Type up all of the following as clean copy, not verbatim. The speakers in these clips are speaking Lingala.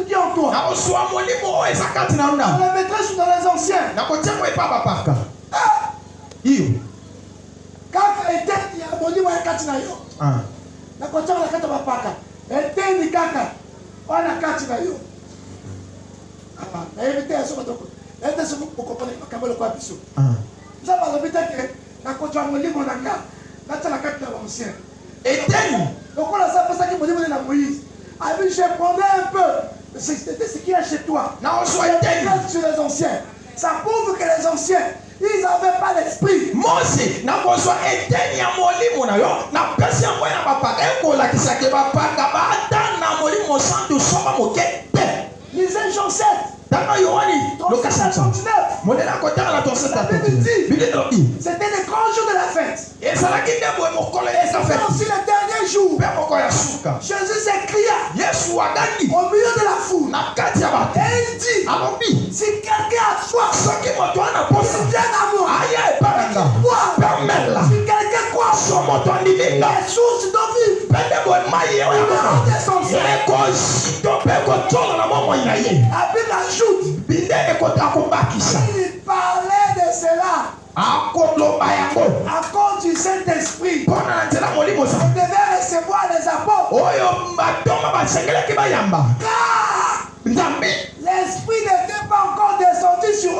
qui est en toi. On le mettrait sous dans les anciens. Quand était il y a mon livre à Katinayo. Na kocha la kata bapaka. Etendi kaka. Ona Katinayo. Na éviter à ce moment. Est-ce que vous comprenez pas comment le quoi biso? Ça va le vite que na kocha mon livre na ka. Na tala kata l'ancien. Etendi. Donc on a ça pour ça que mon livre na Moïse. Ami, je prendrais un peu. C'était ce qu'il y a chez toi. Non, soyez sur les anciens. Ça prouve que les anciens, ils n'avaient pas l'esprit. Mose, n'a pas besoin d'éteindre à mon lit, mon aïe. N'a pas besoin de papa. Et pour la qui s'est fait papa, n'a mon lit, mon sang de somme, mon quête. Lisez Jean 7. Dans Yohani, le 49. Mon élan côté à la torse. C'était les grands jours de la fête. Et ça l'a quitté pour mon collègue. Et ça fait aussi le dernier jour. Jésus s'écria au milieu de la foule. Et il dit, si quelqu'un a soif, il vient à moi. Si quelqu'un croit, les sources d'eau vive. La Bible ajoute, il parlait de cela à cause du Saint-Esprit. On devait recevoir les apôtres. Car l'Esprit n'était pas encore descendu sur eux.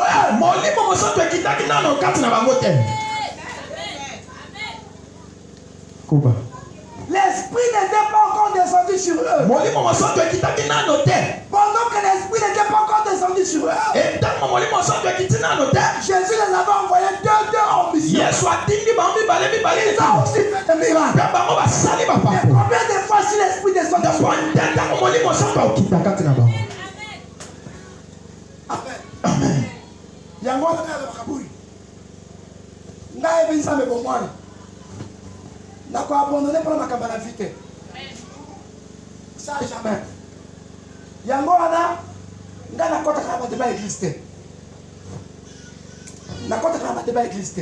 L'Esprit n'était pas encore descendu sur eux. Pendant que l'Esprit n'était pas encore descendu sur eux, Jésus les avait envoyés deux en mission. Ils ont aussi fait des miracles. Et combien de fois si l'Esprit descend sur eux? Amen. Yango na le bakaburi. Ngaye binsa me bomwana. Na ko abandonner pour ma cabane vite. Ça jamais. Yango ana ngana kota kama débat église. Na kota kama débat église.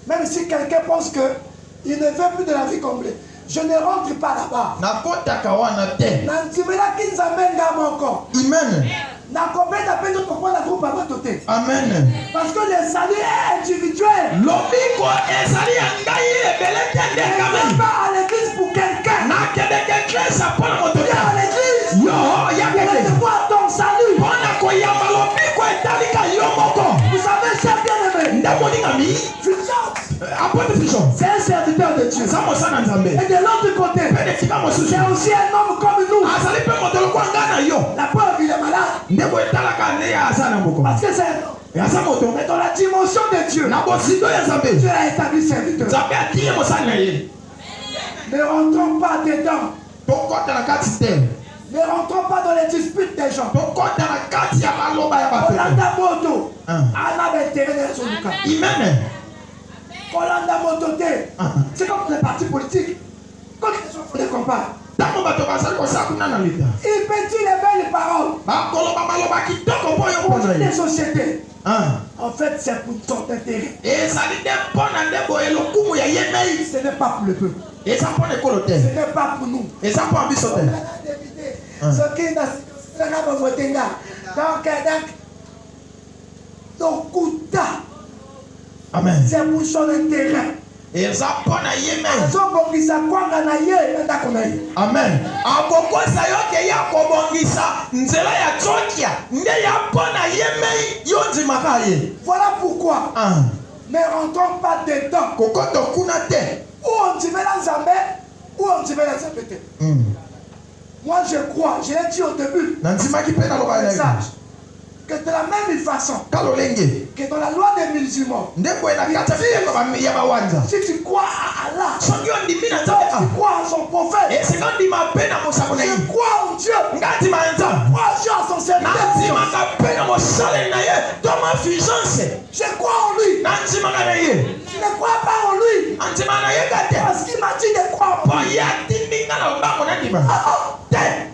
Même si quelqu'un pense que il ne veut plus de la vie comblée, je ne rentre pas là-bas. Na kota kawana te. Na ntimela kinzamenga moko. Amen. Na combien d'appels de comprendre la groupe à voter. Amen. Parce que le salut est individuel. L'obiko est salut angaye belete de kamen. Pas à l'église pour quelqu'un. Na quelqu'un ça pour la moto. À l'église. Yo, ya quelqu'un. C'est quoi ton salut? On a quoi ya malobiko et talika yo moko. Vous savez c'est bien aimé. Ndamoni ami. C'est un serviteur de Dieu. Et de l'autre côté, c'est aussi un homme comme nous. La preuve, il est malade. Parce que c'est un homme. Mais dans la dimension de Dieu, Dieu a établi serviteur. Ne rentrons pas dedans. Ne rentrons pas dans les disputes des gens. C'est comme les partis politiques. Quand les gens font des combats, il peut dire les belles paroles pour les sociétés. En fait, c'est pour ton intérêt. Ce n'est pas pour le peuple. Ce n'est pas pour nous. Ce qui est Amen. C'est pour son intérêt. Amen. Voilà pourquoi ne rentrons pas dedans. Ou on dit la Zambé, ou on dit la Zambé. Moi je crois, je l'ai dit au début, que de la même façon que dans la loi des musulmans, si tu crois à Allah, si tu crois à son prophète, je crois en Dieu, je crois à son serviteur, je crois en lui, je ne crois pas en lui parce qu'il m'a dit de croire en lui.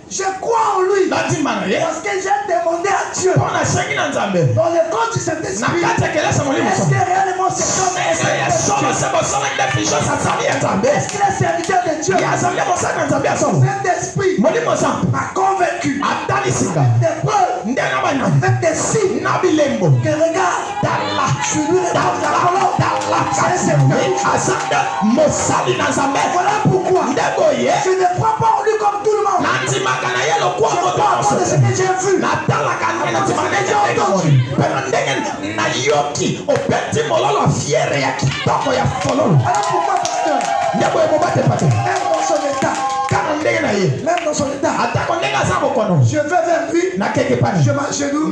Je Je crois en lui. Parce que j'ai demandé à Dieu. Dans le corps du Saint-Esprit. Est-ce que réellement cet homme est serviteur de Dieu? Saint-Esprit m'a convaincu. Des preuves. Avec des signes. Que regarde. Je lui réponds la colonne. Voilà pourquoi. Je ne crois pas en lui comme tout le monde. Je crois pas de ce que j'ai vu. Voilà pourquoi, pasteur. Même dans son état. Même dans son état. Je vais vers lui. Je m'agenouille.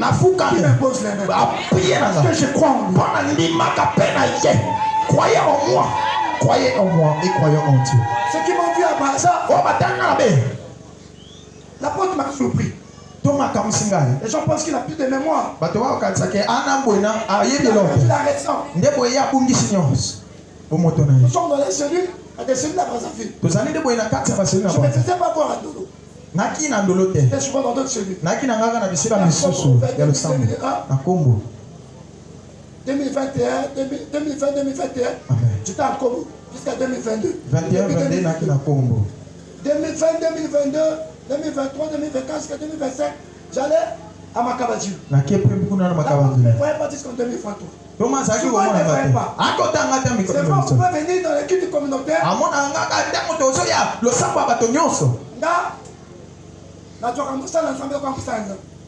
Il m'impose les mains. Parce que je crois en lui. Croyez en moi. Croyez en moi et croyez en Dieu. Ceux qui m'ont vu à Baza, l'apôtre m'a surpris. Les gens pensent qu'il a plus de mémoire. Il a raison. Nous sommes dans les cellules, à des cellules à Brazzaville. Je ne me faisais pas voir à Dodo. J'étais souvent dans d'autres cellules. 2021, 2020, 2021. J'étais à Congo jusqu'à 2022. 2020, 2023, 2024, jusqu'à 2025. J'allais à Makabadjou. Je ne voyais pas jusqu'en 2023. C'est bon, vous pouvez venir dans l'équipe communautaire.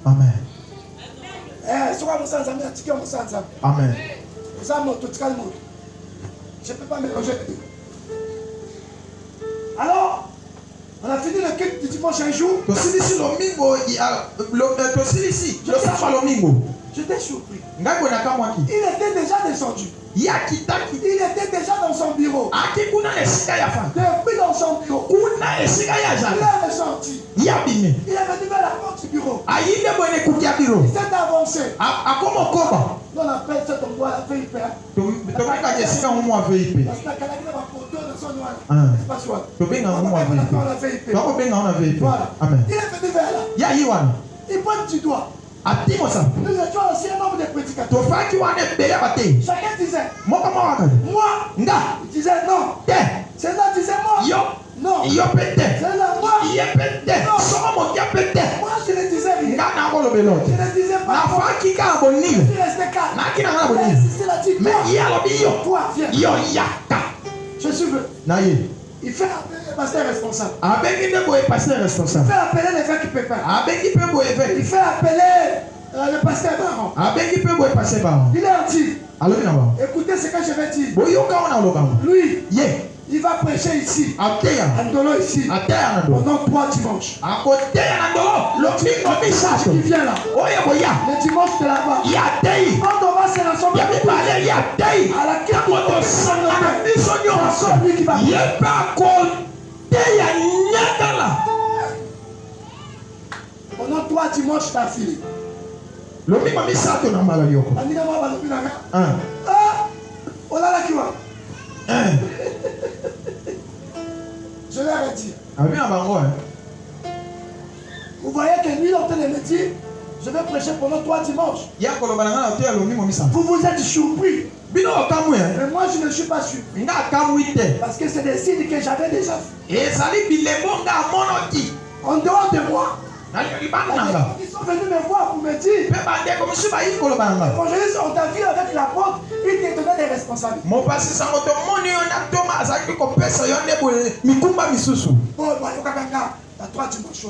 Amen. Amen. Je ne peux pas mélanger les deux. Alors, on a fini le culte du dimanche un jour. J'étais surpris. Il était déjà descendu. Il était déjà dans son bureau. Depuis dans son bureau. Il est ressorti. Il est venu vers la porte du bureau. Il s'est avancé. On appelle cet endroit la VIP. Il est venu vers là. Il pointe du doigt. Nous étions aussi un nombre de prédicateurs. Chacun disait moi. Il disait non. Celle-là disait moi. Non. Celle-là moi. Non. Moi je ne disais rien. Je ne disais pas. Je suis resté calme. Il a dit toi viens. Je suis venu. Il fait appeler le pasteur responsable. Il fait appeler l'évêque qui prépare. Il fait appeler le pasteur baron. Il a dit écoutez ce que je vais dire. Lui, il va prêcher ici. À Ndolo ici. Pendant 3 dimanches. Le dimanche qui vient là. Le dimanche de là-bas. Quand on va se rassembler à la quête de lui qui va pendant 3 dimanches d'affilée. Je leur ai dit. Vous voyez que lui, il est en train de me dire je vais prêcher pendant 3 dimanches. Vous vous êtes surpris. Mais moi, je ne suis pas surpris. Parce que c'est des signes que j'avais déjà vus. En dehors de moi, ils sont venus me voir pour me dire évangéliste, on t'a vu avec la porte, il t'a donné des responsabilités. Bon, il y a 3 dimanches.